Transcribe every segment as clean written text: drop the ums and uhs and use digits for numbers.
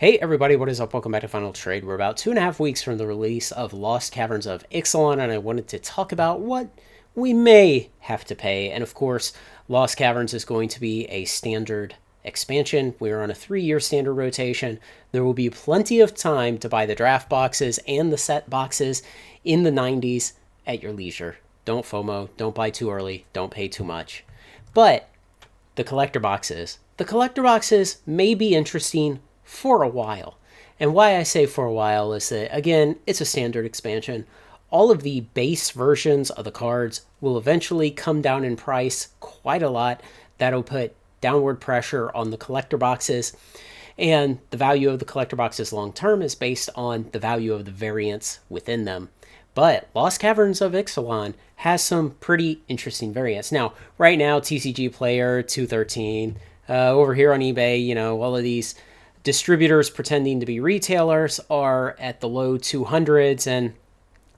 Hey everybody, what is up? Welcome back to Final Trade. We're about 2.5 weeks from the release of Lost Caverns of Ixalan, and I wanted to talk about what we may have to pay. And of course, Lost Caverns is going to be a standard expansion. We're on a 3-year standard rotation. There will be plenty of time to buy the draft boxes and the set boxes in the 90s at your leisure. Don't FOMO, don't buy too early, don't pay too much. But the collector boxes may be interesting for a while. And why I say for a while is that, again, it's a standard expansion. All of the base versions of the cards will eventually come down in price quite a lot. That'll put downward pressure on the collector boxes. And the value of the collector boxes long term is based on the value of the variants within them. But Lost Caverns of Ixalan has some pretty interesting variants. Now, right now, TCG Player 213, over here on eBay, all of these distributors pretending to be retailers are at the low 200s, and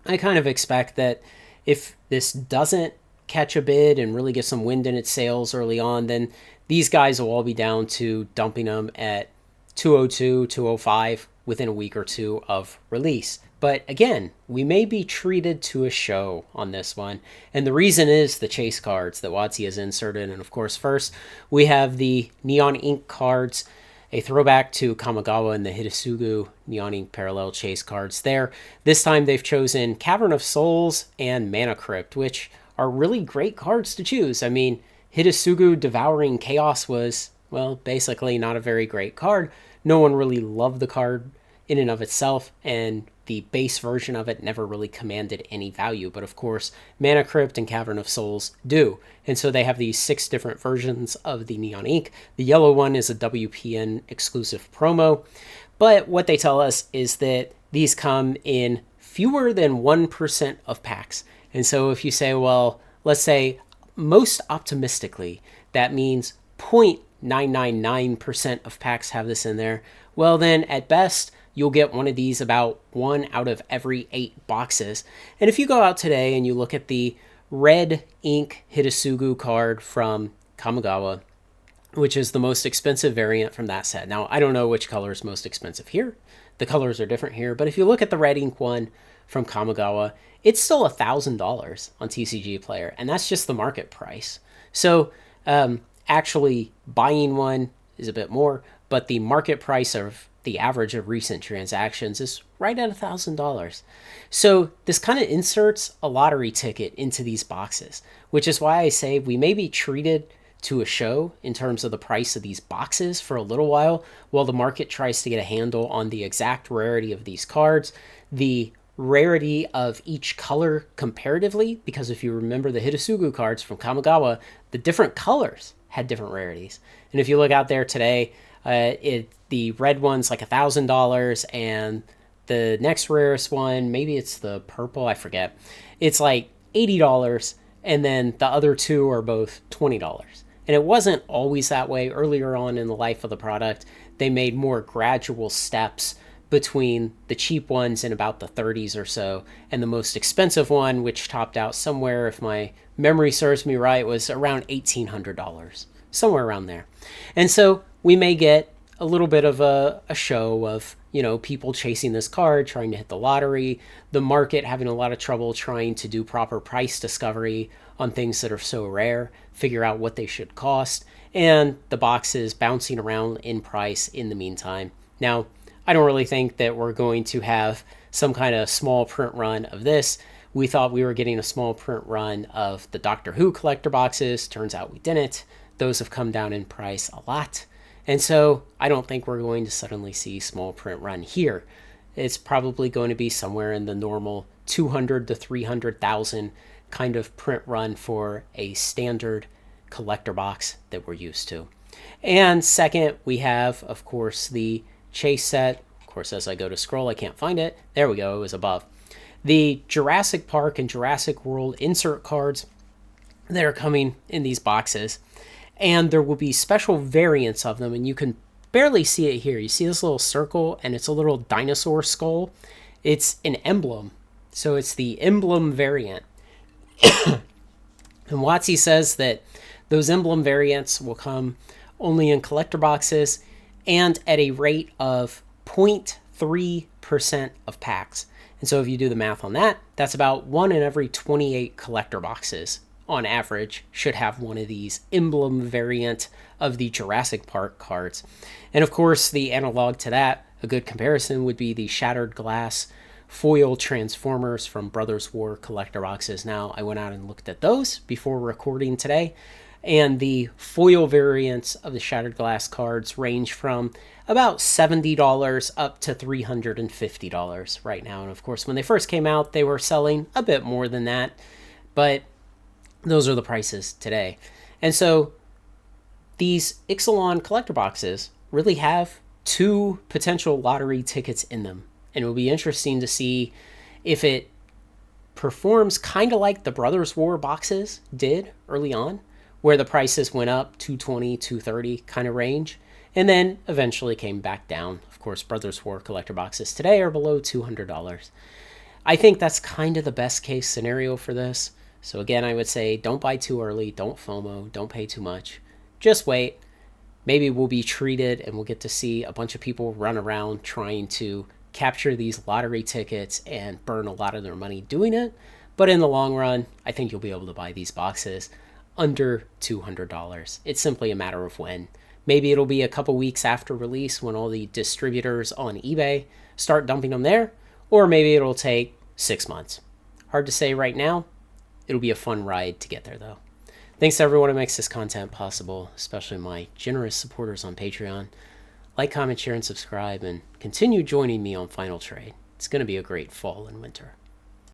I kind of expect that if this doesn't catch a bid and really get some wind in its sails early on, then these guys will all be down to dumping them at 202, 205 within a week or two of release. But again, we may be treated to a show on this one. And the reason is the chase cards that WotC has inserted. And of course, first, we have the Neon Ink cards, a throwback to Kamigawa and the Hitasugu Neon Ink Parallel Chase cards there. This time they've chosen Cavern of Souls and Mana Crypt, which are really great cards to choose. I mean, Hitasugu Devouring Chaos was, well, basically not a very great card. No one really loved the card in and of itself, and the base version of it never really commanded any value. But of course, Mana Crypt and Cavern of Souls do. And so they have these 6 different versions of the Neon Ink. The yellow one is a WPN exclusive promo. But what they tell us is that these come in fewer than 1% of packs. And so if you say, well, let's say most optimistically, that means 0.999% of packs have this in there. Well, then at best, you'll get one of these about 1 out of every 8 boxes. And if you go out today and you look at the red ink Hitasugu card from Kamigawa, which is the most expensive variant from that set. Now, I don't know which color is most expensive here. The colors are different here. But if you look at the red ink one from Kamigawa, it's still $1,000 on TCG Player. And that's just the market price. So actually buying one is a bit more. But the market price of the average of recent transactions is right at $1,000. So this kind of inserts a lottery ticket into these boxes, which is why I say we may be treated to a show in terms of the price of these boxes for a little while the market tries to get a handle on the exact rarity of these cards, the rarity of each color comparatively, because if you remember the Hitasugu cards from Kamigawa, the different colors had different rarities. And if you look out there today, the red one's like $1,000, and the next rarest one, maybe it's the purple, I forget. It's like $80, and then the other two are both $20. And it wasn't always that way. Earlier on in the life of the product, they made more gradual steps between the cheap ones in about the 30s or so, and the most expensive one, which topped out somewhere, if my memory serves me right, was around $1,800, somewhere around there. And so we may get a little bit of a show of, people chasing this card, trying to hit the lottery, the market having a lot of trouble trying to do proper price discovery on things that are so rare, figure out what they should cost, and the boxes bouncing around in price in the meantime. Now, I don't really think that we're going to have some kind of small print run of this. We thought we were getting a small print run of the Doctor Who collector boxes. Turns out we didn't. Those have come down in price a lot. And so I don't think we're going to suddenly see small print run here. It's probably going to be somewhere in the normal 200 to 300,000 kind of print run for a standard collector box that we're used to. And second, we have, of course, the chase set. Of course, as I go to scroll, I can't find it. There we go. It was above. The Jurassic Park and Jurassic World insert cards that are coming in these boxes. And there will be special variants of them, and you can barely see it here. You see this little circle, and it's a little dinosaur skull. It's an emblem, so it's the emblem variant. And WotC says that those emblem variants will come only in collector boxes and at a rate of 0.3% of packs. And so if you do the math on that, that's about 1 in every 28 collector boxes on average should have one of these emblem variant of the Jurassic Park cards. And of course, the analog to that, a good comparison would be the Shattered Glass foil Transformers from Brothers War collector boxes. Now, I went out and looked at those before recording today, and the foil variants of the Shattered Glass cards range from about $70 up to $350 right now. And of course, when they first came out, they were selling a bit more than that, but those are the prices today. And so these Ixalan collector boxes really have 2 potential lottery tickets in them. And it will be interesting to see if it performs kind of like the Brothers War boxes did early on, where the prices went up $220, $230 kind of range, and then eventually came back down. Of course, Brothers War collector boxes today are below $200. I think that's kind of the best case scenario for this. So again, I would say don't buy too early, don't FOMO, don't pay too much. Just wait. Maybe we'll be treated and we'll get to see a bunch of people run around trying to capture these lottery tickets and burn a lot of their money doing it. But in the long run, I think you'll be able to buy these boxes under $200. It's simply a matter of when. Maybe it'll be a couple weeks after release when all the distributors on eBay start dumping them there, or maybe it'll take 6 months. Hard to say right now. It'll be a fun ride to get there, though. Thanks to everyone who makes this content possible, especially my generous supporters on Patreon. Like, comment, share, and subscribe, and continue joining me on Final Trade. It's going to be a great fall and winter.